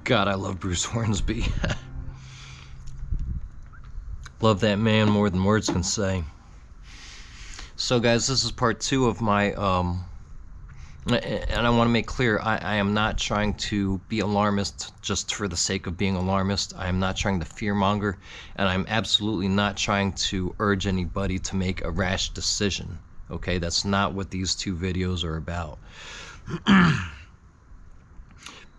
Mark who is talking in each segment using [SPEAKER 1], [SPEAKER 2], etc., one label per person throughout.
[SPEAKER 1] God, I love Bruce Hornsby. Love that man more than words can say. So guys, this is part 2 of my and I want to make clear, I am not trying to be alarmist just for the sake of being alarmist. I am not trying to fearmonger, and I'm absolutely not trying to urge anybody to make a rash decision. Okay, that's not what these 2 videos are about.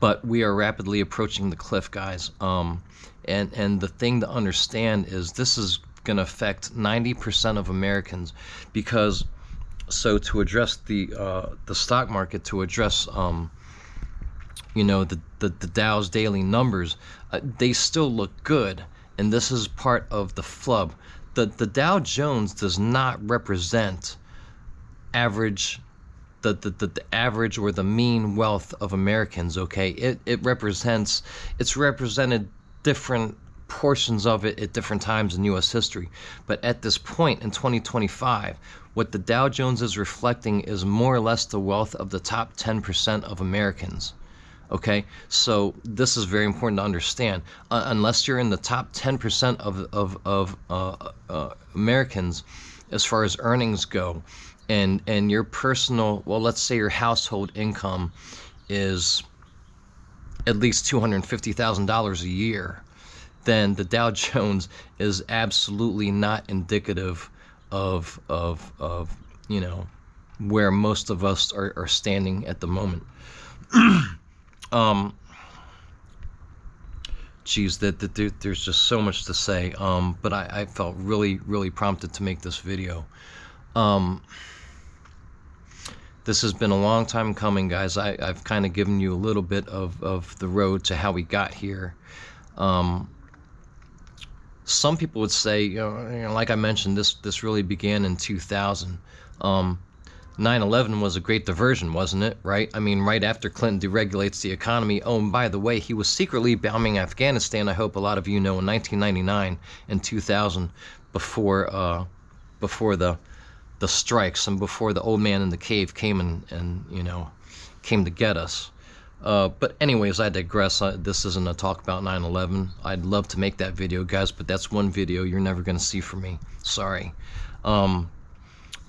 [SPEAKER 1] But we are rapidly approaching the cliff, guys. And the thing to understand is this is going to affect 90% of Americans, because so to address the stock market, to address you know, the Dow's daily numbers, they still look good, and this is part of the flub. The Dow Jones does not represent average the average or the mean wealth of Americans. Okay, it's represented different portions of it at different times in U.S. history, but at this point in 2025, what the Dow Jones is reflecting is more or less the wealth of the top 10% of Americans. Okay, so this is very important to understand. Unless you're in the top 10% of Americans as far as earnings go, and your personal, well, let's say your household income is at least $250,000 a year, then the Dow Jones is absolutely not indicative of you know, where most of us are standing at the moment. Geez, there's just so much to say, but I felt really prompted to make this video. This has been a long time coming, guys. I've kind of given you a little bit of the road to how we got here. Some people would say, you know, like I mentioned, this really began in 2000. 9/11 was a great diversion, wasn't it? Right? I mean, right after Clinton deregulates the economy. Oh, and by the way, he was secretly bombing Afghanistan, I hope a lot of you know, in 1999 and 2000, before the strikes and before the old man in the cave came and you know, came to get us. But anyways, I digress. This isn't a talk about 9/11. I'd love to make that video, guys, but that's one video you're never going to see from me. Sorry.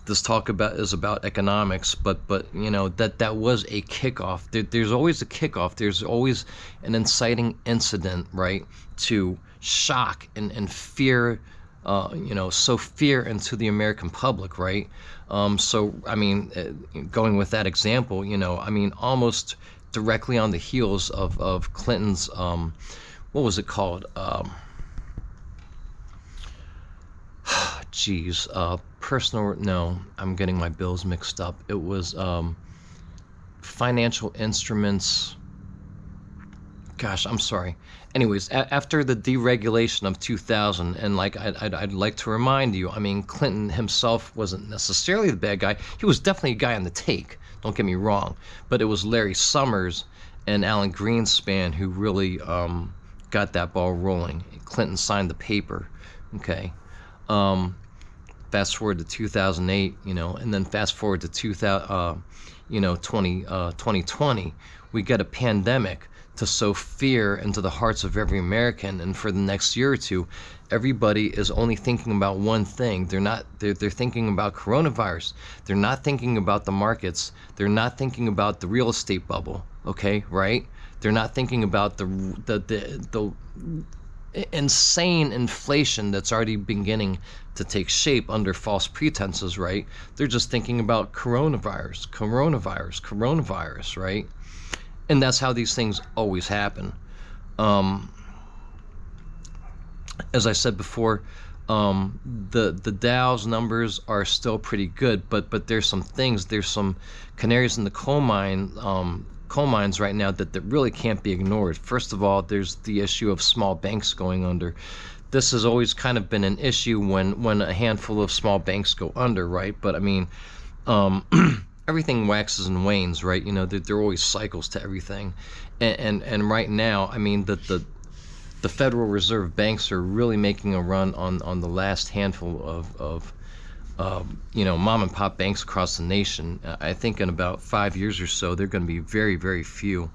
[SPEAKER 1] This talk is about economics, but you know, that was a kickoff. There's always a kickoff. There's always an inciting incident, right, to shock and fear, you know, sow fear into the American public, right? So I mean, going with that example, you know, I mean, almost directly on the heels of Clinton's, what was it called? Geez, personal, no, I'm getting my bills mixed up. It was financial instruments. Gosh, I'm sorry. Anyways, after the deregulation of 2000, and like I'd like to remind you, I mean, Clinton himself wasn't necessarily the bad guy. He was definitely a guy on the take. Don't get me wrong, but it was Larry Summers and Alan Greenspan who really got that ball rolling. Clinton signed the paper. Okay. Fast forward to 2008, you know, and then fast forward to 2020, we get a pandemic to sow fear into the hearts of every American, and for the next year or two, everybody is only thinking about one thing. They're thinking about coronavirus. They're not thinking about the markets. They're not thinking about the real estate bubble. Okay, right? They're not thinking about the insane inflation that's already beginning to take shape under false pretenses, right? They're just thinking about coronavirus, right? And that's how these things always happen. As I said before, the Dow's numbers are still pretty good, but there's some things, there's some canaries in the coal mines right now that really can't be ignored. First of all, there's the issue of small banks going under. This has always kind of been an issue when a handful of small banks go under, right? But I mean, everything waxes and wanes, right? You know, there are always cycles to everything, and right now, I mean, the Federal Reserve banks are really making a run on the last handful of you know, mom and pop banks across the nation. I think in about 5 years or so, they're going to be very few.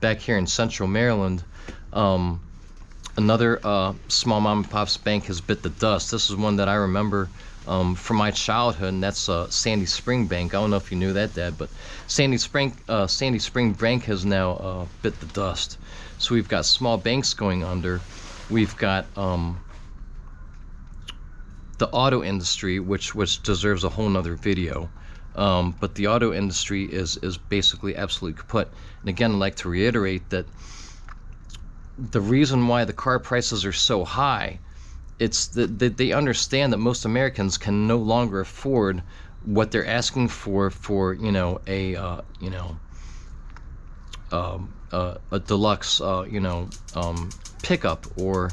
[SPEAKER 1] back here in Central Maryland, another small mom and pop's bank has bit the dust. This is one that I remember from my childhood, and that's Sandy Spring Bank. I don't know if you knew that, Dad, but Sandy Spring Bank has now bit the dust. So we've got small banks going under. We've got the auto industry, which deserves a whole nother video. But the auto industry is basically absolutely kaput. And again, I'd like to reiterate that the reason why the car prices are so high, it's that they understand that most Americans can no longer afford what they're asking for a deluxe pickup, or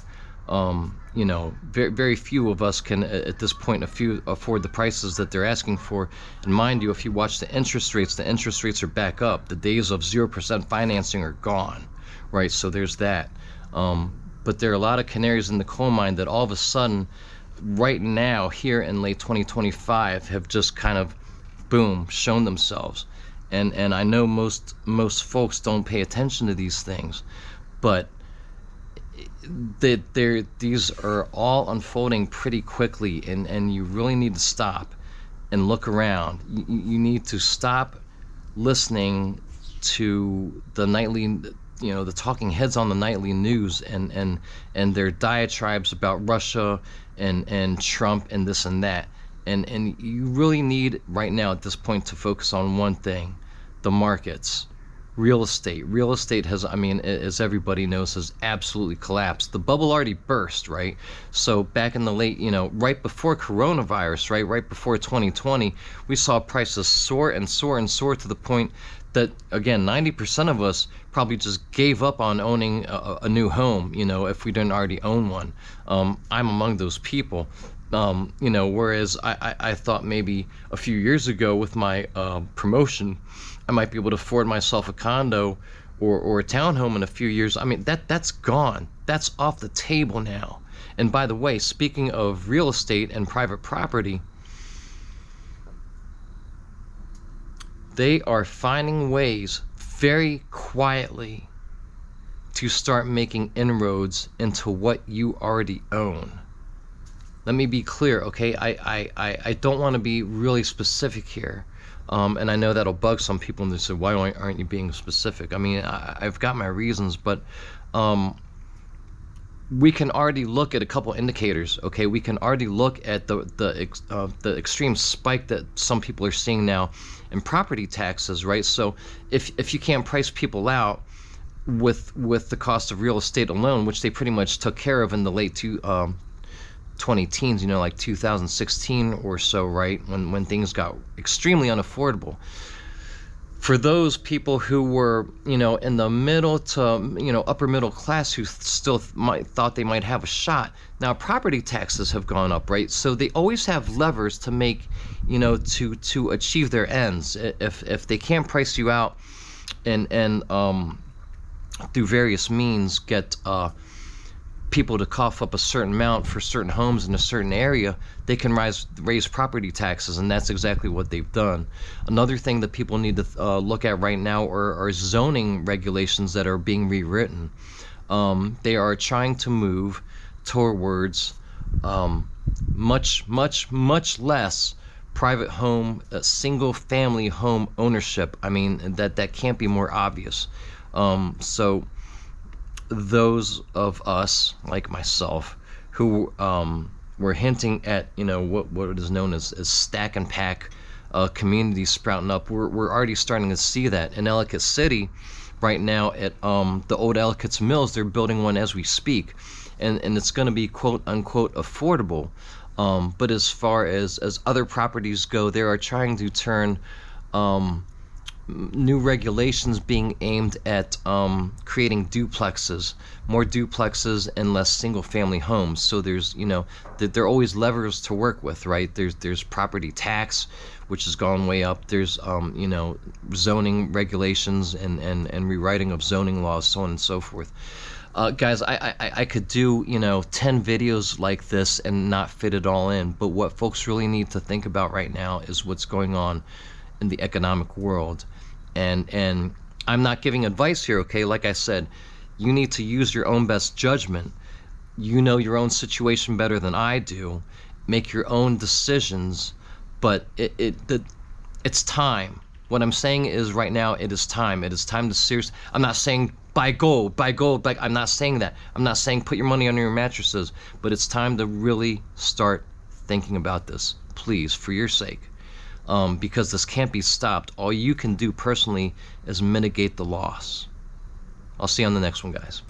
[SPEAKER 1] very, very few of us can at this point afford the prices that they're asking for. And mind you, if you watch the interest rates are back up. The days of 0% financing are gone, right? So there's that. But there are a lot of canaries in the coal mine that all of a sudden, right now, here in late 2025, have just kind of, boom, shown themselves. And I know most folks don't pay attention to these things, but these are all unfolding pretty quickly, and you really need to stop and look around. You need to stop listening to the nightly, the talking heads on the nightly news and their diatribes about Russia and Trump and this and that. And you really need right now at this point to focus on one thing: the markets. Real estate has, as everybody knows, has absolutely collapsed. The bubble already burst, right? So back in the late, right before coronavirus, right before 2020, we saw prices soar and soar and soar to the point that, again, 90% of us probably just gave up on owning a new home, if we didn't already own one. I'm among those people. Whereas I thought maybe a few years ago with my promotion, I might be able to afford myself a condo or a townhome in a few years. That's gone. That's off the table now. And by the way, speaking of real estate and private property, they are finding ways very quietly to start making inroads into what you already own. Let me be clear, okay? I don't want to be really specific here. And I know that'll bug some people, and they say, why aren't you being specific? I've got my reasons, but we can already look at a couple indicators, okay? We can already look at the extreme spike that some people are seeing now in property taxes, right? So if you can't price people out with the cost of real estate alone, which they pretty much took care of in the late 2010s, like 2016 or so, right, when things got extremely unaffordable. For those people who were, in the middle to, upper middle class, who still thought they might have a shot, now property taxes have gone up, right? So they always have levers to make, to achieve their ends. If they can't price you out and through various means get people to cough up a certain amount for certain homes in a certain area, they can raise property taxes, and that's exactly what they've done. Another thing that people need to look at right now are zoning regulations that are being rewritten. They are trying to move towards much less private home, single family home ownership. That can't be more obvious. So those of us like myself who were hinting at what is known as stack and pack communities sprouting up, we're already starting to see that in Ellicott City right now at the old Ellicott's Mills. They're building one as we speak, and it's going to be quote unquote affordable, but as far as other properties go, they are trying to turn new regulations being aimed at creating more duplexes and less single-family homes. So there's, there are always levers to work with, right? There's property tax, which has gone way up. There's, zoning regulations and rewriting of zoning laws, so on and so forth. Guys, I could do, 10 videos like this and not fit it all in, but what folks really need to think about right now is what's going on in the economic world. And I'm not giving advice here, okay? Like I said, you need to use your own best judgment. You know your own situation better than I do. Make your own decisions, but it's time. What I'm saying is right now, it is time. It is time to seriously. I'm not saying buy gold, buy gold. I'm not saying that. I'm not saying put your money under your mattresses, but it's time to really start thinking about this, please, for your sake. Because this can't be stopped. All you can do personally is mitigate the loss. I'll see you on the next one, guys.